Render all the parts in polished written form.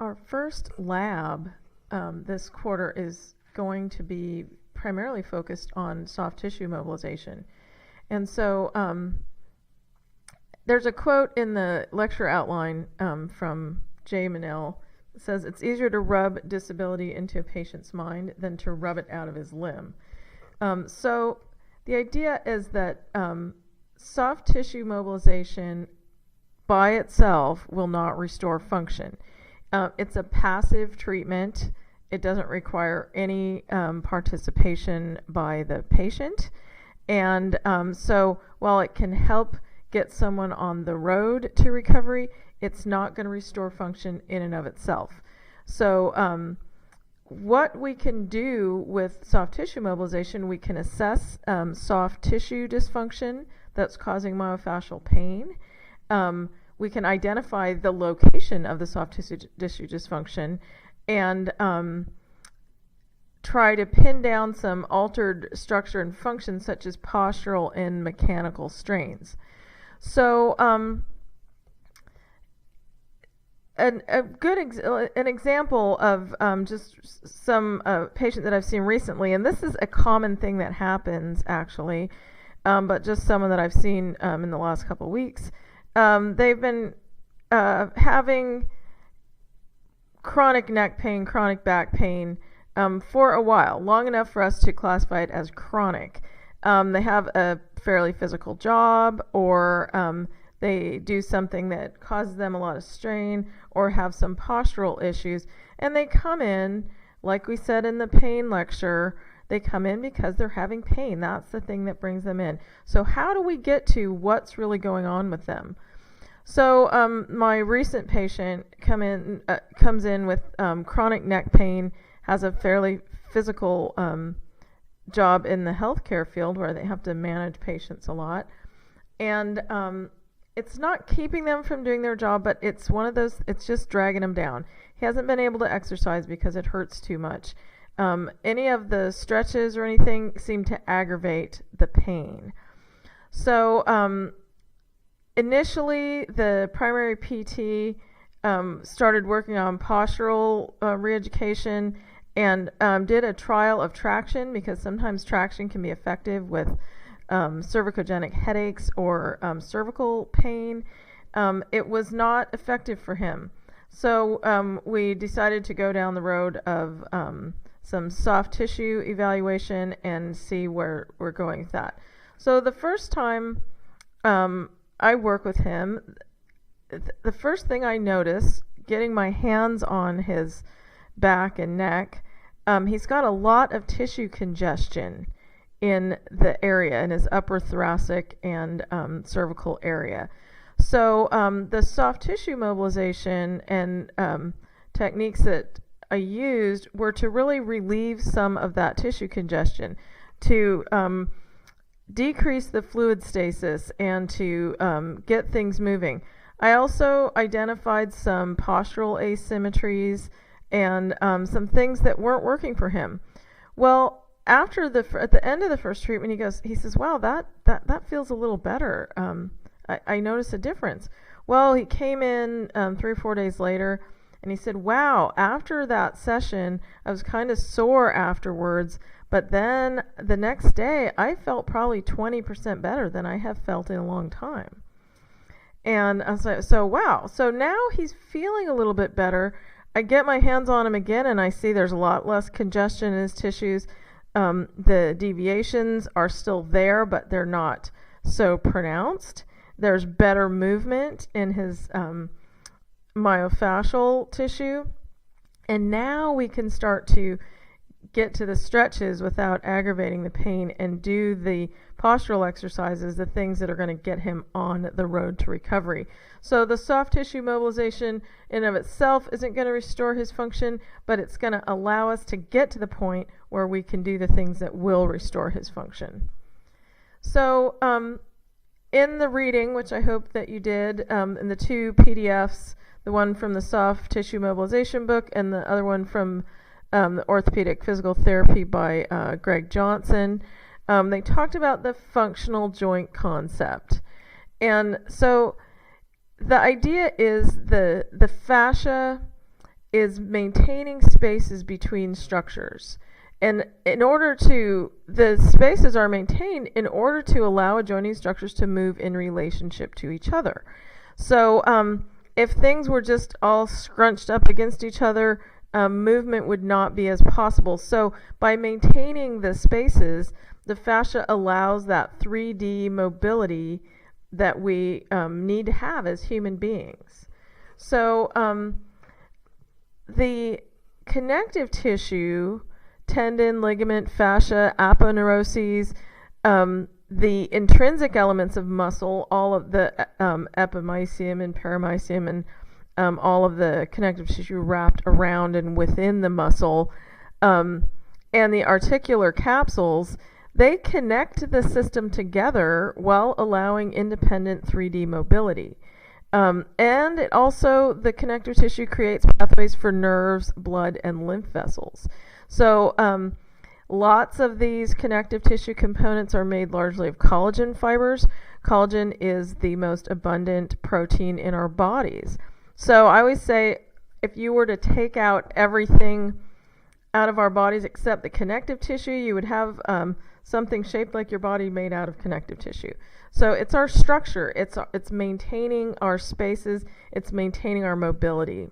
Our first lab this quarter is going to be primarily focused on soft tissue mobilization. And so there's a quote in the lecture outline from Jay Manel that says, "It's easier to rub disability into a patient's mind than to rub it out of his limb." So the idea is that soft tissue mobilization by itself will not restore function. It's a passive treatment. It doesn't require any participation by the patient. And so while it can help get someone on the road to recovery, it's not going to restore function in and of itself. So what we can do with soft tissue mobilization, we can assess soft tissue dysfunction that's causing myofascial pain. We can identify the location of the soft tissue dysfunction and try to pin down some altered structure and function, such as postural and mechanical strains. So an example of just some patient that I've seen recently, and this is a common thing that happens actually, but just someone that I've seen in the last couple of weeks. They've been having chronic neck pain, chronic back pain for a while, long enough for us to classify it as chronic. They have a fairly physical job, or they do something that causes them a lot of strain, or have some postural issues, and they come in, like we said in the pain lecture, they come in because they're having pain. That's the thing that brings them in. So how do we get to what's really going on with them? So my recent patient comes in with chronic neck pain, has a fairly physical job in the healthcare field where they have to manage patients a lot. And it's not keeping them from doing their job, but it's one of those, it's just dragging them down. He hasn't been able to exercise because it hurts too much. Any of the stretches or anything seem to aggravate the pain. So initially, the primary PT started working on postural re-education and did a trial of traction, because sometimes traction can be effective with cervicogenic headaches or cervical pain. It was not effective for him. So we decided to go down the road of some soft tissue evaluation and see where we're going with that. So the first time I work with him, the first thing I notice, getting my hands on his back and neck, he's got a lot of tissue congestion in the area, in his upper thoracic and cervical area. So the soft tissue mobilization and techniques that I used were to really relieve some of that tissue congestion, to decrease the fluid stasis and to get things moving. I also identified some postural asymmetries and some things that weren't working for him. Well, at the end of the first treatment, he says, "Wow, that feels a little better. I noticed a difference." Well, he came in 3 or 4 days later, and he said, "Wow, after that session, I was kind of sore afterwards, but then the next day, I felt probably 20% better than I have felt in a long time." And I was like, so wow. So now he's feeling a little bit better. I get my hands on him again, and I see there's a lot less congestion in his tissues. The deviations are still there, but they're not so pronounced. There's better movement in his myofascial tissue. And now we can start to get to the stretches without aggravating the pain and do the postural exercises, the things that are going to get him on the road to recovery. So the soft tissue mobilization in and of itself isn't going to restore his function, but it's going to allow us to get to the point where we can do the things that will restore his function. So in the reading, which I hope that you did, in the 2 PDFs, the one from the soft tissue mobilization book and the other one from the Orthopedic Physical Therapy by Greg Johnson, they talked about the functional joint concept. And so the idea is the fascia is maintaining spaces between structures. And the spaces are maintained in order to allow adjoining structures to move in relationship to each other. So if things were just all scrunched up against each other, movement would not be as possible. So by maintaining the spaces, the fascia allows that 3D mobility that we need to have as human beings. So the connective tissue, tendon, ligament, fascia, aponeuroses, the intrinsic elements of muscle, all of the epimysium and perimysium, and all of the connective tissue wrapped around and within the muscle, and the articular capsules, they connect the system together while allowing independent 3D mobility. And it also, the connective tissue creates pathways for nerves, blood, and lymph vessels. So lots of these connective tissue components are made largely of collagen fibers. Collagen is the most abundant protein in our bodies. So I always say, if you were to take out everything out of our bodies except the connective tissue, you would have something shaped like your body made out of connective tissue. So it's our structure. It's maintaining our spaces. It's maintaining our mobility.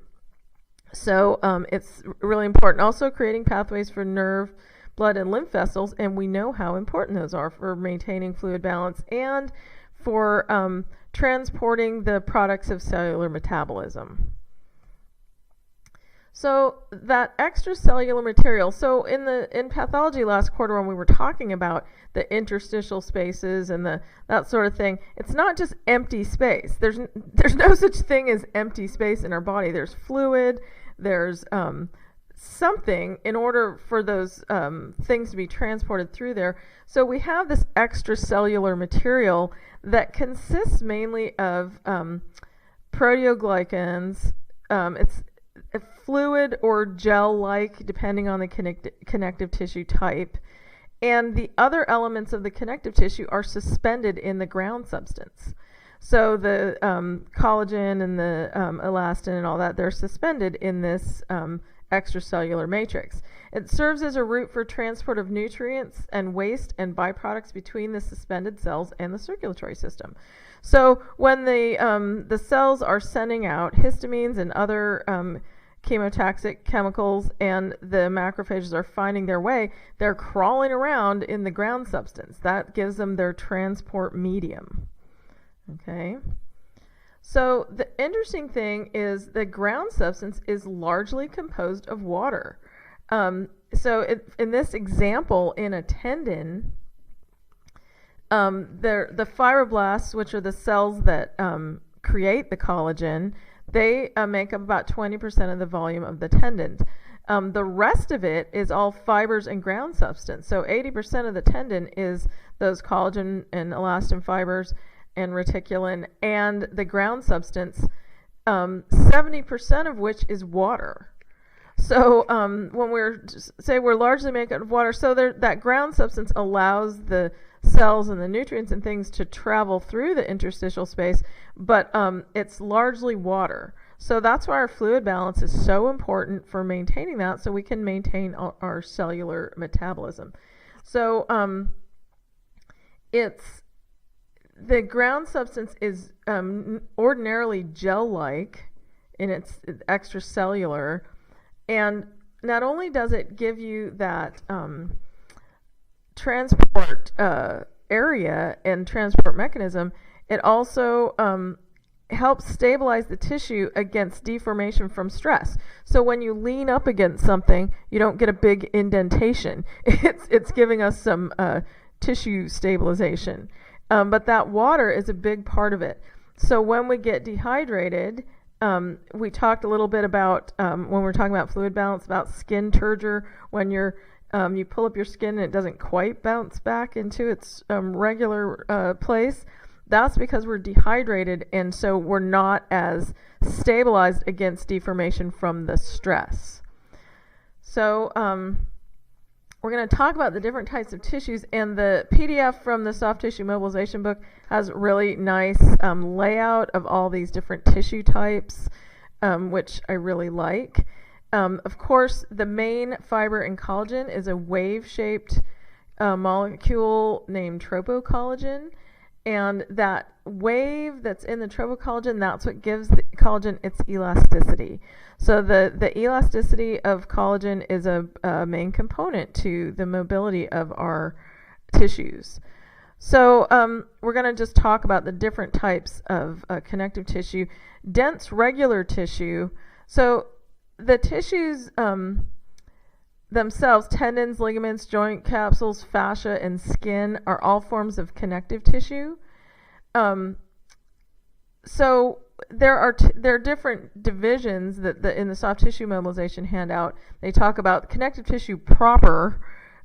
So it's really important. Also creating pathways for nerve, blood, and lymph vessels, and we know how important those are for maintaining fluid balance and for transporting the products of cellular metabolism. So that extracellular material, so in pathology last quarter when we were talking about the interstitial spaces and that sort of thing, it's not just empty space. There's no such thing as empty space in our body. There's fluid, there's something in order for those things to be transported through there. So we have this extracellular material that consists mainly of proteoglycans. It's a fluid or gel-like, depending on the connective tissue type. And the other elements of the connective tissue are suspended in the ground substance. So the collagen and the elastin and all that, they're suspended in this extracellular matrix. It serves as a route for transport of nutrients and waste and byproducts between the suspended cells and the circulatory system. So when the cells are sending out histamines and other chemotoxic chemicals and the macrophages are finding their way, they're crawling around in the ground substance. That gives them their transport medium. Okay? So the interesting thing is the ground substance is largely composed of water. So in this example, in a tendon, the fibroblasts, which are the cells that create the collagen, they make up about 20% of the volume of the tendon. The rest of it is all fibers and ground substance. So 80% of the tendon is those collagen and elastin fibers and reticulin, and the ground substance, 70% of which is water. So when we're largely made up of water, so that ground substance allows the cells and the nutrients and things to travel through the interstitial space, but it's largely water. So that's why our fluid balance is so important for maintaining that, so we can maintain our cellular metabolism. So the ground substance is ordinarily gel-like in its extracellular, and not only does it give you that transport area and transport mechanism, it also helps stabilize the tissue against deformation from stress. So when you lean up against something, you don't get a big indentation. It's giving us some tissue stabilization. But that water is a big part of it. So when we get dehydrated, we talked a little bit about, when we're talking about fluid balance, about skin turgor, when you pull up your skin and it doesn't quite bounce back into its regular place. That's because we're dehydrated, and so we're not as stabilized against deformation from the stress. So we're going to talk about the different types of tissues, and the PDF from the Soft Tissue Mobilization book has really nice layout of all these different tissue types, which I really like. Of course, the main fiber in collagen is a wave-shaped molecule named tropocollagen, and that wave that's in the tropocollagen, that's what gives the collagen its elasticity. So the elasticity of collagen is a main component to the mobility of our tissues. So we're going to just talk about the different types of connective tissue. Dense regular tissue. So the tissues themselves, tendons, ligaments, joint capsules, fascia, and skin are all forms of connective tissue. So there are different divisions that in the soft tissue mobilization handout. They talk about connective tissue proper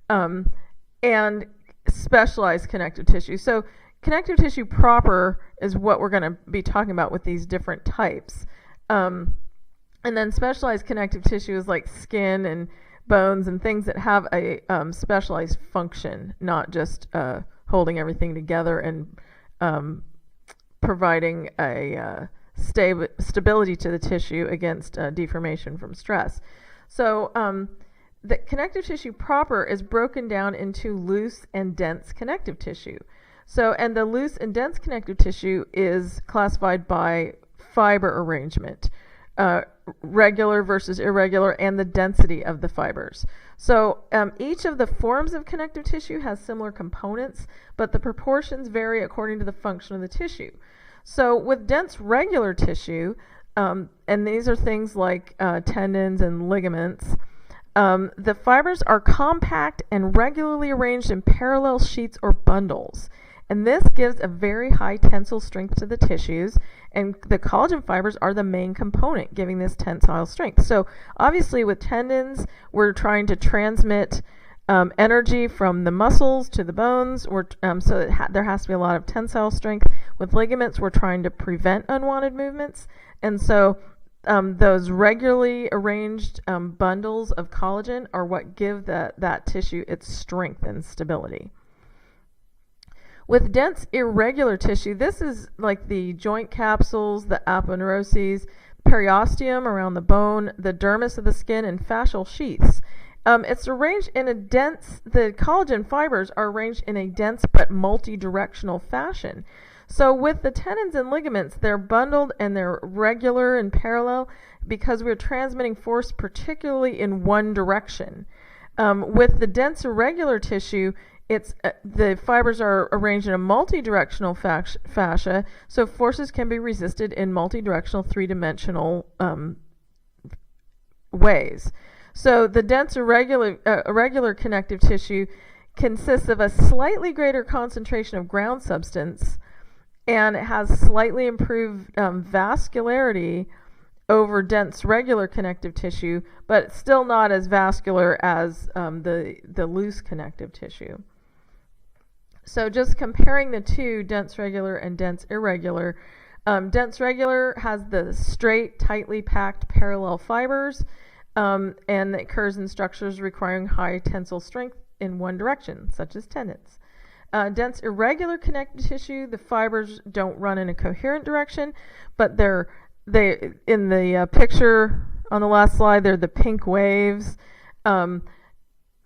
and specialized connective tissue. So connective tissue proper is what we're going to be talking about with these different types. And then specialized connective tissue is like skin and bones and things that have a specialized function, not just holding everything together and providing a stability to the tissue against deformation from stress. So the connective tissue proper is broken down into loose and dense connective tissue. So, and the loose and dense connective tissue is classified by fiber arrangement, regular versus irregular, and the density of the fibers. So each of the forms of connective tissue has similar components, but the proportions vary according to the function of the tissue. So with dense regular tissue, and these are things like tendons and ligaments, the fibers are compact and regularly arranged in parallel sheets or bundles. And this gives a very high tensile strength to the tissues, and the collagen fibers are the main component giving this tensile strength. So obviously with tendons, we're trying to transmit energy from the muscles to the bones, so there has to be a lot of tensile strength. With ligaments, we're trying to prevent unwanted movements, and so those regularly arranged bundles of collagen are what give that tissue its strength and stability. With dense irregular tissue, this is like the joint capsules, the aponeuroses, periosteum around the bone, the dermis of the skin, and fascial sheaths. It's arranged in a dense, the collagen fibers are arranged in a dense but multi-directional fashion. So with the tendons and ligaments, they're bundled and they're regular and parallel because we're transmitting force particularly in one direction. With the dense irregular tissue, the fibers are arranged in a multi-directional fascia, so forces can be resisted in multi-directional, three-dimensional ways. So the dense irregular connective tissue consists of a slightly greater concentration of ground substance, and it has slightly improved vascularity over dense regular connective tissue, but still not as vascular as the loose connective tissue. So just comparing the two, dense regular and dense irregular. Dense regular has the straight, tightly packed parallel fibers, and it occurs in structures requiring high tensile strength in one direction, such as tendons. Dense irregular connective tissue, the fibers don't run in a coherent direction, but they in the picture on the last slide, they're the pink waves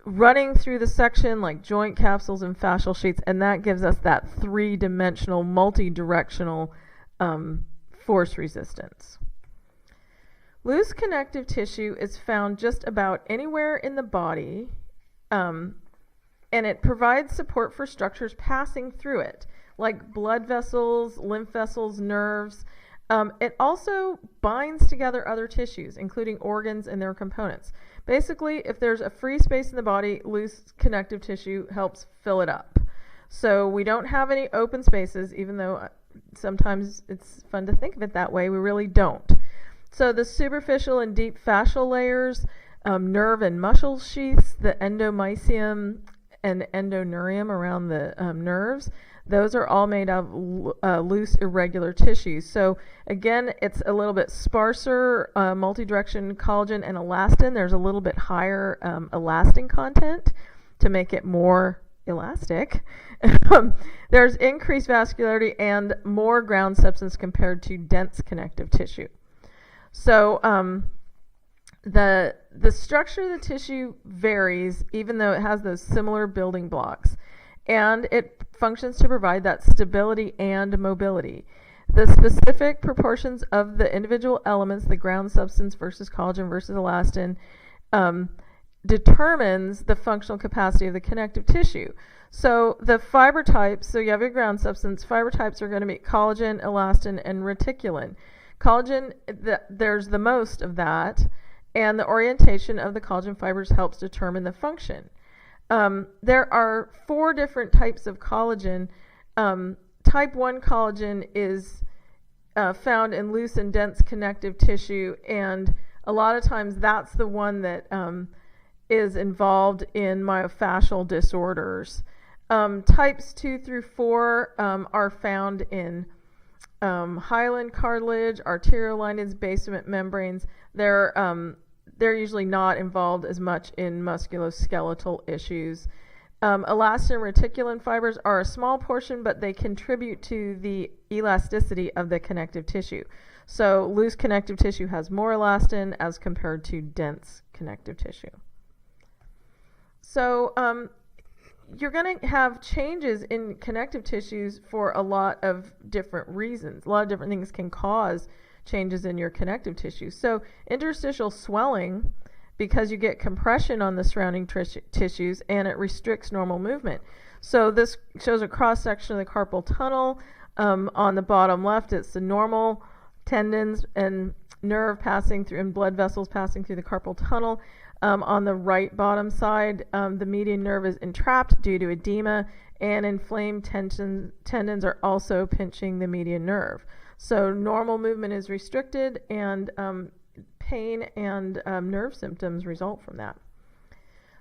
running through the section like joint capsules and fascial sheets, and that gives us that three-dimensional, multi-directional force resistance. Loose connective tissue is found just about anywhere in the body, and it provides support for structures passing through it, like blood vessels, lymph vessels, nerves. It also binds together other tissues, including organs and their components. Basically, if there's a free space in the body, loose connective tissue helps fill it up. So we don't have any open spaces, even though sometimes it's fun to think of it that way. We really don't. So the superficial and deep fascial layers, nerve and muscle sheaths, the endomysium and endoneurium around the nerves, those are all made of loose, irregular tissues. So again, it's a little bit sparser multi-direction collagen and elastin. There's a little bit higher elastin content to make it more elastic. There's increased vascularity and more ground substance compared to dense connective tissue. So the structure of the tissue varies, even though it has those similar building blocks, and it functions to provide that stability and mobility. The specific proportions of the individual elements, the ground substance versus collagen versus elastin, determines the functional capacity of the connective tissue. So the fiber types, so you have your ground substance, fiber types are going to be collagen, elastin, and reticulin. Collagen, there's the most of that, and the orientation of the collagen fibers helps determine the function. There are 4 different types of collagen. Type 1 collagen is found in loose and dense connective tissue, and a lot of times that's the one that is involved in myofascial disorders. Types 2 through 4 are found in hyaline cartilage, arterial lineage, basement membranes. They're usually not involved as much in musculoskeletal issues. Elastin and reticulin fibers are a small portion, but they contribute to the elasticity of the connective tissue. So loose connective tissue has more elastin as compared to dense connective tissue. So you're going to have changes in connective tissues for a lot of different reasons. A lot of different things can cause changes in your connective tissue. So interstitial swelling, because you get compression on the surrounding tissues and it restricts normal movement. So this shows a cross-section of the carpal tunnel. On the bottom left, it's the normal tendons and nerve passing through and blood vessels passing through the carpal tunnel. On the right bottom side, the median nerve is entrapped due to edema, and inflamed tendons are also pinching the median nerve. So normal movement is restricted, and pain and nerve symptoms result from that.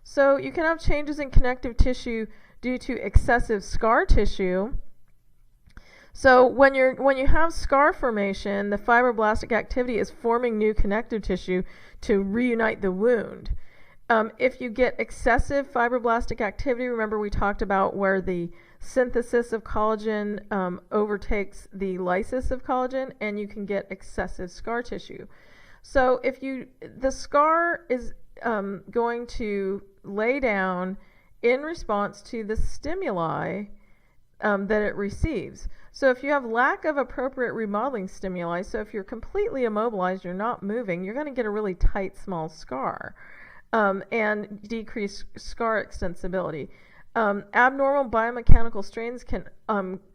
So you can have changes in connective tissue due to excessive scar tissue. So when you have scar formation, the fibroblastic activity is forming new connective tissue to reunite the wound. If you get excessive fibroblastic activity, remember we talked about where the synthesis of collagen overtakes the lysis of collagen, and you can get excessive scar tissue. So if the scar is going to lay down in response to the stimuli that it receives. So if you have lack of appropriate remodeling stimuli, so if you're completely immobilized, you're not moving, you're going to get a really tight, small scar and decreased scar extensibility. Abnormal biomechanical strains can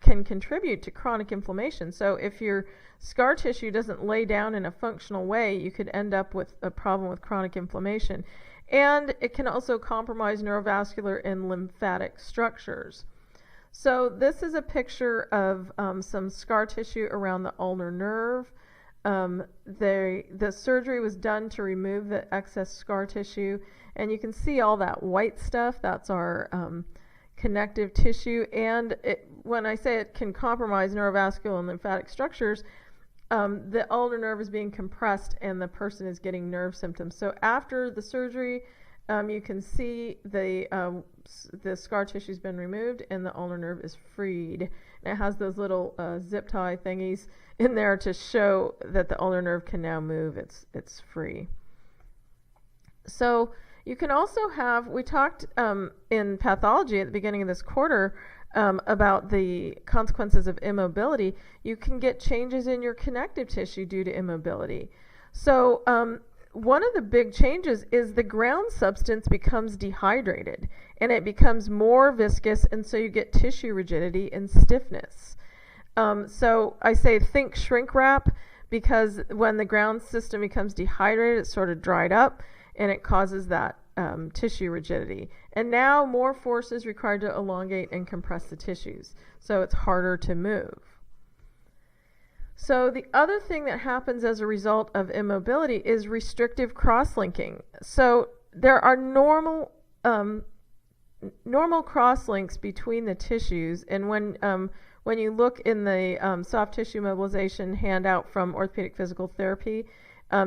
contribute to chronic inflammation. So if your scar tissue doesn't lay down in a functional way, you could end up with a problem with chronic inflammation. And it can also compromise neurovascular and lymphatic structures. So this is a picture of some scar tissue around the ulnar nerve. The surgery was done to remove the excess scar tissue, and you can see all that white stuff. That's our connective tissue, and when I say it can compromise neurovascular and lymphatic structures, the ulnar nerve is being compressed and the person is getting nerve symptoms. So after the surgery, you can see the scar tissue has been removed and the ulnar nerve is freed. And it has those little zip tie thingies in there to show that the ulnar nerve can now move. It's free. So you can also have, we talked in pathology at the beginning of this quarter about the consequences of immobility. You can get changes in your connective tissue due to immobility. So one of the big changes is the ground substance becomes dehydrated and it becomes more viscous, and so you get tissue rigidity and stiffness. So I say think shrink wrap, because when the ground system becomes dehydrated, it's sort of dried up and it causes that tissue rigidity. And now more force is required to elongate and compress the tissues, so it's harder to move. So the other thing that happens as a result of immobility is restrictive cross-linking. So there are normal cross-links between the tissues, and when you look in the soft tissue mobilization handout from orthopedic physical therapy,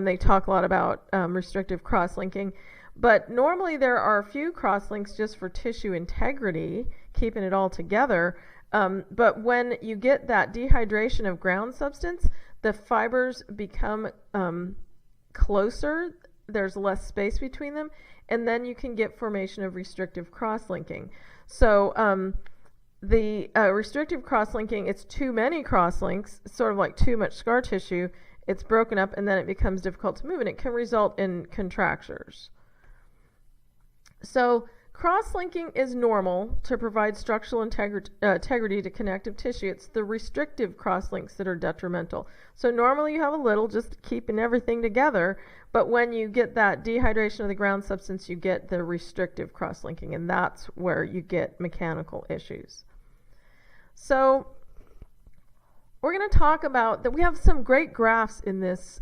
they talk a lot about restrictive cross-linking. But normally there are a few cross-links just for tissue integrity, keeping it all together. But when you get that dehydration of ground substance, the fibers become closer. there's less space between them, and then you can get formation of restrictive cross-linking. So the restrictive cross-linking, it's too many cross-links, sort of like too much scar tissue. It's broken up, and then it becomes difficult to move, and it can result in contractures. So cross-linking is normal to provide structural integrity to connective tissue. It's the restrictive cross-links that are detrimental. So normally you have a little, just keeping everything together, but when you get that dehydration of the ground substance, you get the restrictive cross-linking, and that's where you get mechanical issues. So we're going to talk about that. We have some great graphs in this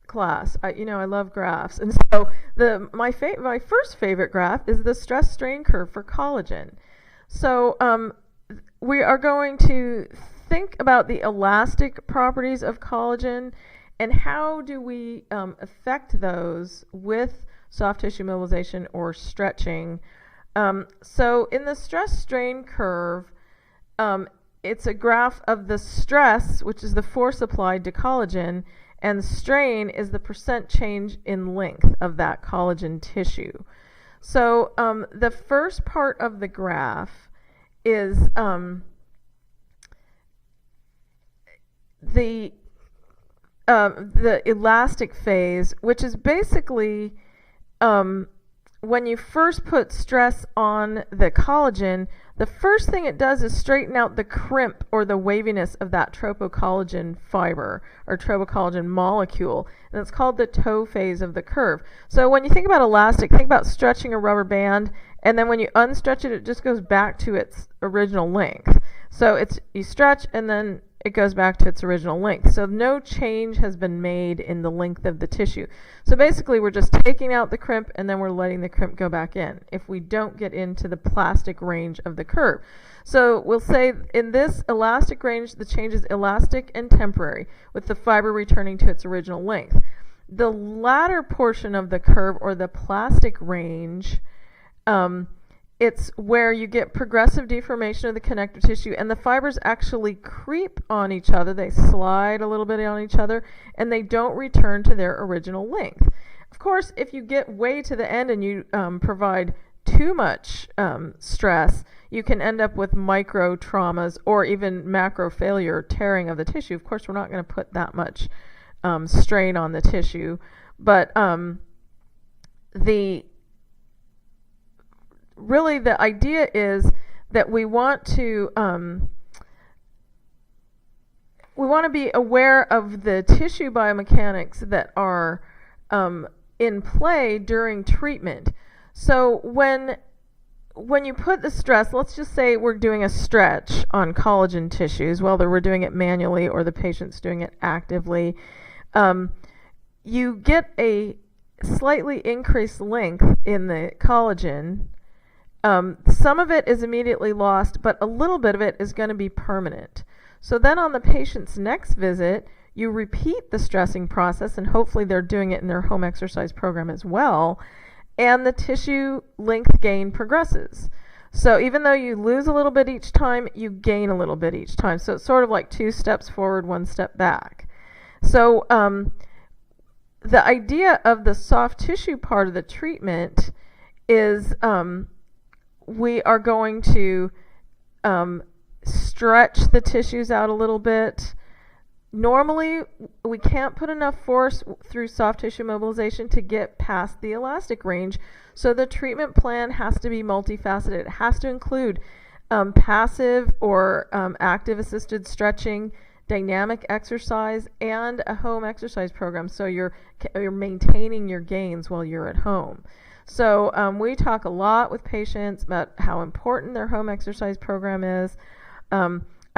class. I love graphs, and so my first favorite graph is the stress strain curve for collagen. So we are going to think about the elastic properties of collagen and how do we affect those with soft tissue mobilization or stretching. So in the stress strain curve, it's a graph of the stress, which is the force applied to collagen, and strain is the percent change in length of that collagen tissue. So the first part of the graph is the elastic phase, which is basically when you first put stress on the collagen, the first thing it does is straighten out the crimp or the waviness of that tropocollagen fiber or tropocollagen molecule, and it's called the toe phase of the curve. So when you think about elastic, think about stretching a rubber band, and then when you unstretch it, it just goes back to its original length. So you stretch and then it goes back to its original length. So no change has been made in the length of the tissue. So basically we're just taking out the crimp and then we're letting the crimp go back in if we don't get into the plastic range of the curve. So we'll say in this elastic range, the change is elastic and temporary, with the fiber returning to its original length. The latter portion of the curve, or the plastic range, it's where you get progressive deformation of the connective tissue, and the fibers actually creep on each other. They slide a little bit on each other, and they don't return to their original length. Of course, if you get way to the end and you provide too much stress, you can end up with micro traumas or even macro failure, tearing of the tissue. Of course, we're not going to put that much strain on the tissue, but really the idea is that we want to be aware of the tissue biomechanics that are in play during treatment. So when you put the stress, let's just say we're doing a stretch on collagen tissues, whether we're doing it manually or the patient's doing it actively, you get a slightly increased length in the collagen. Some of it is immediately lost, but a little bit of it is going to be permanent. So then on the patient's next visit, you repeat the stressing process, and hopefully they're doing it in their home exercise program as well, and the tissue length gain progresses. So even though you lose a little bit each time, you gain a little bit each time. So it's sort of like 2 steps forward, 1 step back. So the idea of the soft tissue part of the treatment is we are going to stretch the tissues out a little bit. Normally, we can't put enough force through soft tissue mobilization to get past the elastic range, so the treatment plan has to be multifaceted. It has to include passive or active assisted stretching, dynamic exercise, and a home exercise program, so you're maintaining your gains while you're at home. So we talk a lot with patients about how important their home exercise program is.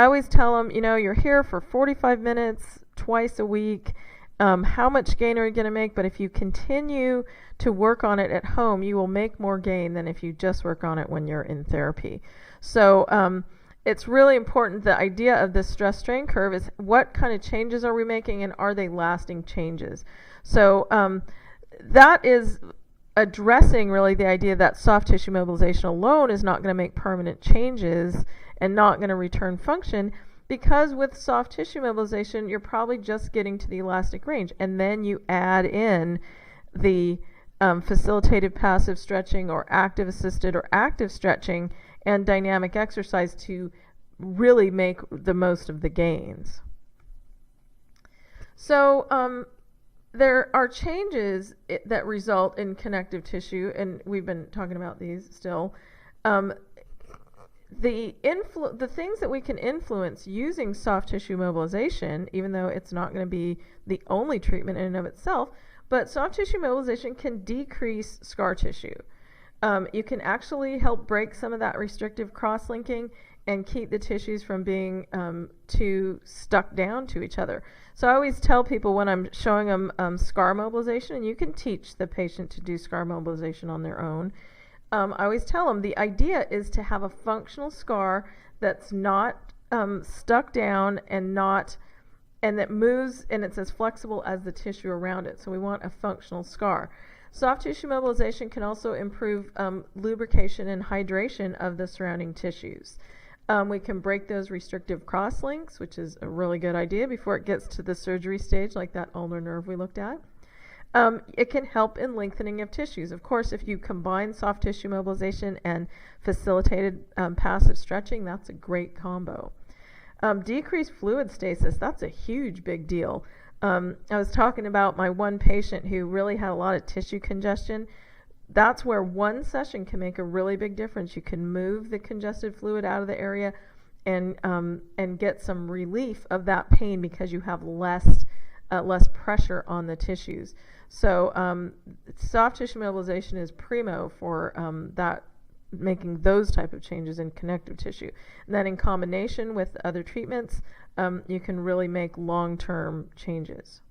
I always tell them, you're here for 45 minutes twice a week. How much gain are you going to make? But if you continue to work on it at home, you will make more gain than if you just work on it when you're in therapy. So it's really important. The idea of this stress strain curve is what kind of changes are we making, and are they lasting changes? So that is addressing really the idea that soft tissue mobilization alone is not going to make permanent changes and not going to return function, because with soft tissue mobilization you're probably just getting to the elastic range, and then you add in the facilitated passive stretching or active assisted or active stretching and dynamic exercise to really make the most of the gains. So there are changes that result in connective tissue, and we've been talking about these still. The things that we can influence using soft tissue mobilization, even though it's not going to be the only treatment in and of itself, but soft tissue mobilization can decrease scar tissue. You can actually help break some of that restrictive cross-linking and keep the tissues from being too stuck down to each other. So I always tell people when I'm showing them scar mobilization, and you can teach the patient to do scar mobilization on their own, I always tell them the idea is to have a functional scar that's not stuck down and that moves and it's as flexible as the tissue around it. So we want a functional scar. Soft tissue mobilization can also improve lubrication and hydration of the surrounding tissues. We can break those restrictive crosslinks, which is a really good idea before it gets to the surgery stage, like that ulnar nerve we looked at. It can help in lengthening of tissues. Of course, if you combine soft tissue mobilization and facilitated passive stretching, that's a great combo. Decreased fluid stasis, that's a huge big deal. I was talking about my one patient who really had a lot of tissue congestion. That's where one session can make a really big difference. You can move the congested fluid out of the area and get some relief of that pain because you have less pressure on the tissues. So soft tissue mobilization is primo for that, making those type of changes in connective tissue. And then in combination with other treatments, you can really make long-term changes.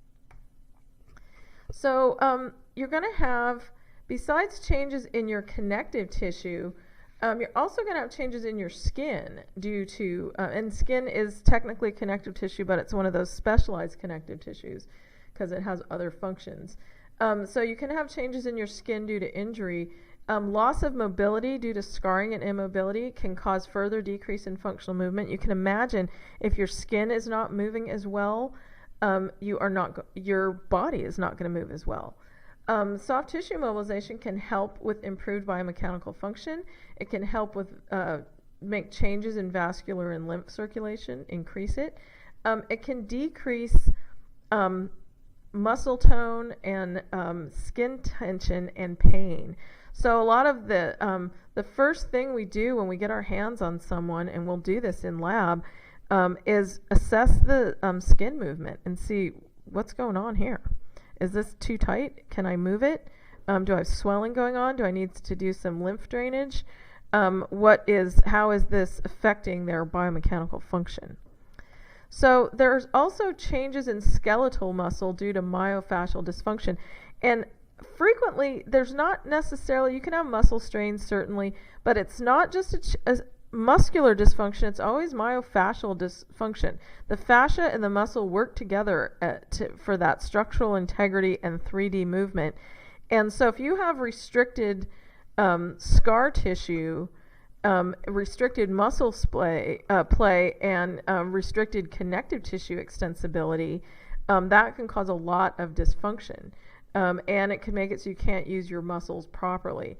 So you're going to have, besides changes in your connective tissue, you're also going to have changes in your skin due to, and skin is technically connective tissue, but it's one of those specialized connective tissues because it has other functions. So you can have changes in your skin due to injury. Loss of mobility due to scarring and immobility can cause further decrease in functional movement. You can imagine if your skin is not moving as well, your body is not going to move as well. Soft tissue mobilization can help with improved biomechanical function. It can help with make changes in vascular and lymph circulation, increase it. It can decrease muscle tone and skin tension and pain. So a lot of the first thing we do when we get our hands on someone, and we'll do this in lab, is assess the skin movement and see what's going on here. Is this too tight? Can I move it? Do I have swelling going on? Do I need to do some lymph drainage? How is this affecting their biomechanical function? So there's also changes in skeletal muscle due to myofascial dysfunction. And frequently, there's not necessarily, you can have muscle strains certainly, but it's not just a muscular dysfunction, it's always myofascial dysfunction. The fascia and the muscle work together for that structural integrity and 3D movement. And so if you have restricted scar tissue, restricted muscle play and restricted connective tissue extensibility, that can cause a lot of dysfunction. And it can make it so you can't use your muscles properly.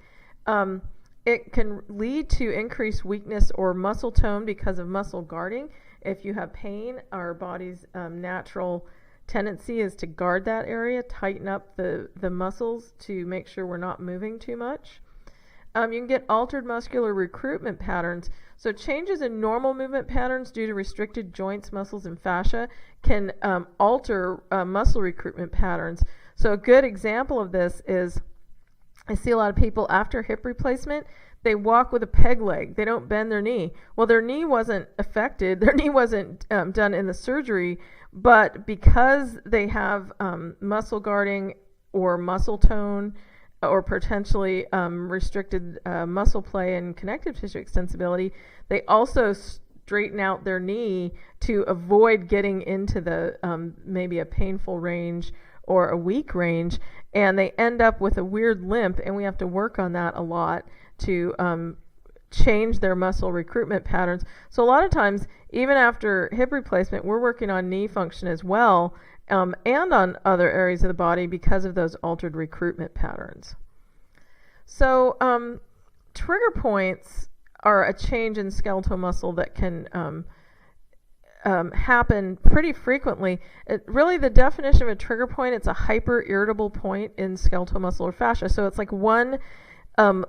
It can lead to increased weakness or muscle tone because of muscle guarding. If you have pain, our body's natural tendency is to guard that area, tighten up the muscles to make sure we're not moving too much. You can get altered muscular recruitment patterns. So changes in normal movement patterns due to restricted joints, muscles, and fascia can alter muscle recruitment patterns. So a good example of this is I see a lot of people after hip replacement, they walk with a peg leg. They don't bend their knee. Well, their knee wasn't affected. Their knee wasn't done in the surgery, but because they have muscle guarding or muscle tone or potentially restricted muscle play and connective tissue extensibility, they also straighten out their knee to avoid getting into the maybe a painful range or a weak range, and they end up with a weird limp, and we have to work on that a lot to change their muscle recruitment patterns. So a lot of times, even after hip replacement, we're working on knee function as well, and on other areas of the body because of those altered recruitment patterns. So trigger points are a change in skeletal muscle that can happen pretty frequently. Really, the definition of a trigger point, it's a hyper-irritable point in skeletal muscle or fascia. So it's like one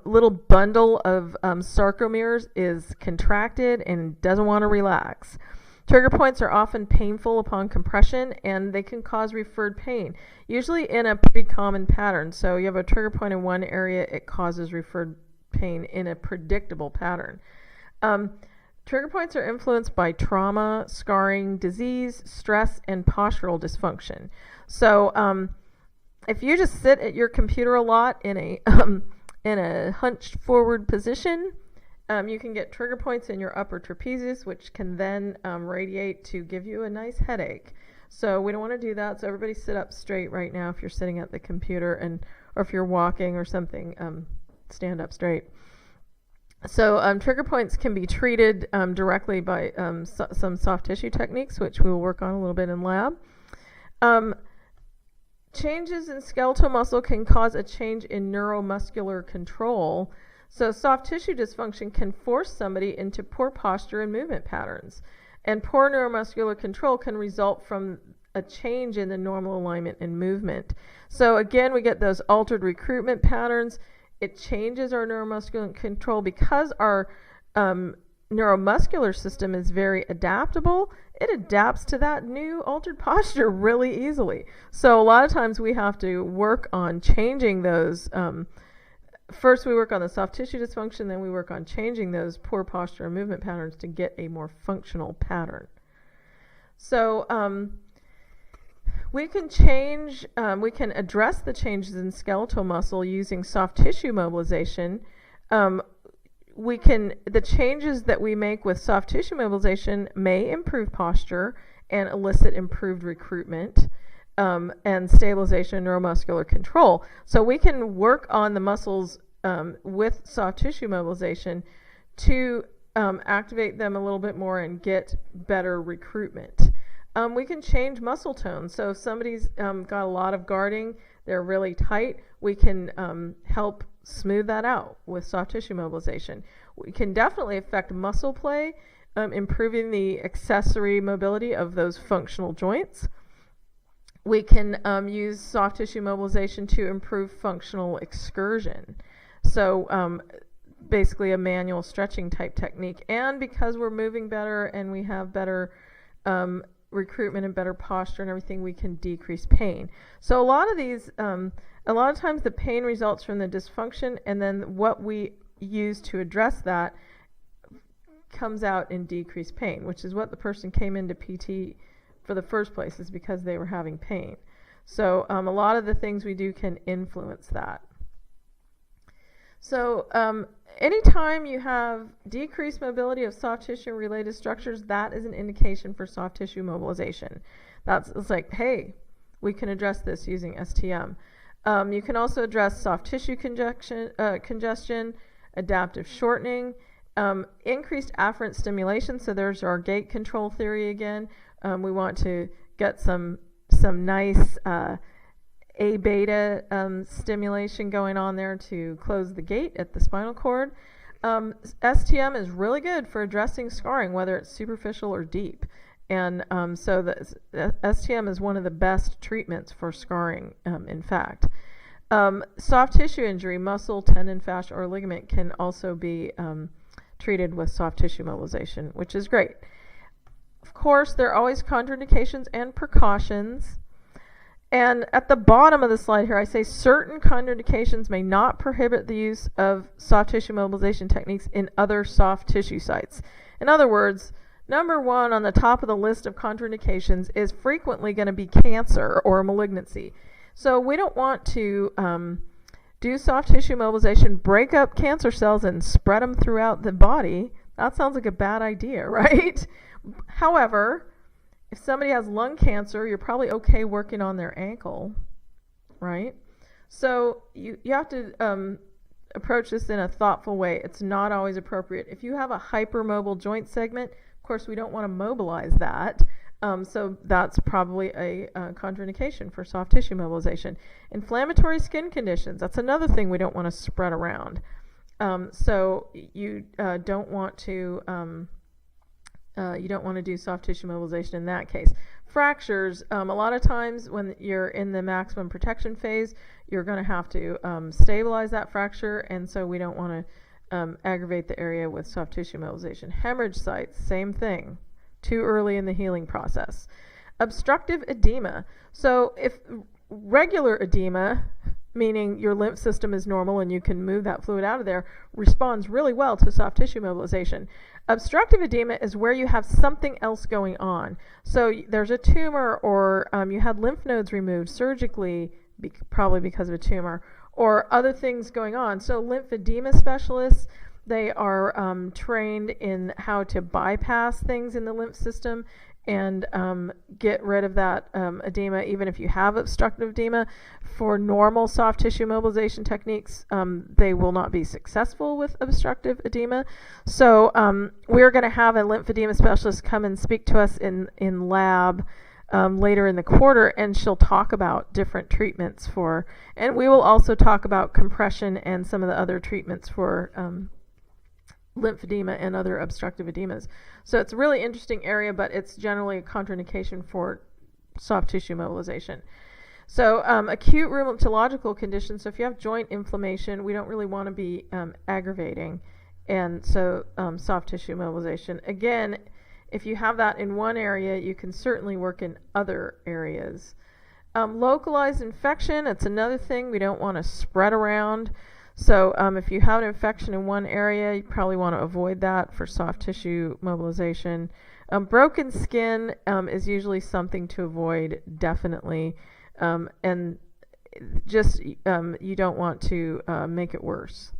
little bundle of sarcomeres is contracted and doesn't want to relax. Trigger points are often painful upon compression, and they can cause referred pain, usually in a pretty common pattern. So you have a trigger point in one area, it causes referred pain in a predictable pattern. Trigger points are influenced by trauma, scarring, disease, stress, and postural dysfunction. So if you just sit at your computer a lot in a hunched forward position, you can get trigger points in your upper trapezius, which can then radiate to give you a nice headache. So we don't want to do that. So everybody sit up straight right now if you're sitting at the computer, or if you're walking or something, stand up straight. So trigger points can be treated directly by some soft tissue techniques, which we will work on a little bit in lab. Changes in skeletal muscle can cause a change in neuromuscular control. So soft tissue dysfunction can force somebody into poor posture and movement patterns. And poor neuromuscular control can result from a change in the normal alignment and movement. So again, we get those altered recruitment patterns. It changes our neuromuscular control because our neuromuscular system is very adaptable. It adapts to that new altered posture really easily. So a lot of times we have to work on changing those. First we work on the soft tissue dysfunction, then we work on changing those poor posture and movement patterns to get a more functional pattern. So we can address the changes in skeletal muscle using soft tissue mobilization. The changes that we make with soft tissue mobilization may improve posture and elicit improved recruitment and stabilization and neuromuscular control. So we can work on the muscles with soft tissue mobilization to activate them a little bit more and get better recruitment. We can change muscle tone. So if somebody's got a lot of guarding, they're really tight, we can help smooth that out with soft tissue mobilization. We can definitely affect muscle play, improving the accessory mobility of those functional joints. We can use soft tissue mobilization to improve functional excursion. So basically a manual stretching type technique. And because we're moving better and we have better recruitment and better posture and everything, we can decrease pain. So a lot of times the pain results from the dysfunction, and then what we use to address that comes out in decreased pain, which is what the person came into PT for the first place, is because they were having pain. So a lot of the things we do can influence that. So anytime you have decreased mobility of soft tissue related structures, that is an indication for soft tissue mobilization. It's like, hey, we can address this using STM. You can also address soft tissue congestion, adaptive shortening, increased afferent stimulation. So there's our gate control theory again. We want to get some nice A beta stimulation going on there to close the gate at the spinal cord. STM is really good for addressing scarring, whether it's superficial or deep. And so the STM is one of the best treatments for scarring, in fact. Soft tissue injury, muscle, tendon, fascia, or ligament can also be treated with soft tissue mobilization, which is great. Of course, there are always contraindications and precautions. And at the bottom of the slide here, I say certain contraindications may not prohibit the use of soft tissue mobilization techniques in other soft tissue sites. In other words, number one on the top of the list of contraindications is frequently going to be cancer or malignancy. So we don't want to do soft tissue mobilization, break up cancer cells and spread them throughout the body. That sounds like a bad idea, right? However, if somebody has lung cancer, you're probably okay working on their ankle, right? So you have to approach this in a thoughtful way. It's not always appropriate. If you have a hypermobile joint segment, of course we don't want to mobilize that. So that's probably a contraindication for soft tissue mobilization. Inflammatory skin conditions, that's another thing we don't want to spread around. So you don't want to do soft tissue mobilization in that case. Fractures, a lot of times when you're in the maximum protection phase, you're going to have to stabilize that fracture, and so we don't want to aggravate the area with soft tissue mobilization. Hemorrhage sites, same thing. Too early in the healing process. Obstructive edema. So if regular edema, meaning your lymph system is normal and you can move that fluid out of there, responds really well to soft tissue mobilization. Obstructive edema is where you have something else going on. So there's a tumor, or you had lymph nodes removed surgically, probably because of a tumor, or other things going on. So lymphedema specialists, they are trained in how to bypass things in the lymph system and get rid of that edema, even if you have obstructive edema. For normal soft tissue mobilization techniques, they will not be successful with obstructive edema. So we're going to have a lymphedema specialist come and speak to us in lab later in the quarter, and she'll talk about different treatments for, and we will also talk about compression and some of the other treatments for lymphedema and other obstructive edemas. So it's a really interesting area, but it's generally a contraindication for soft tissue mobilization. So acute rheumatological conditions, so if you have joint inflammation, we don't really want to be aggravating, and so soft tissue mobilization. Again, if you have that in one area, you can certainly work in other areas. Localized infection, it's another thing we don't want to spread around. So if you have an infection in one area, you probably want to avoid that for soft tissue mobilization. Broken skin is usually something to avoid, definitely. And just you don't want to make it worse.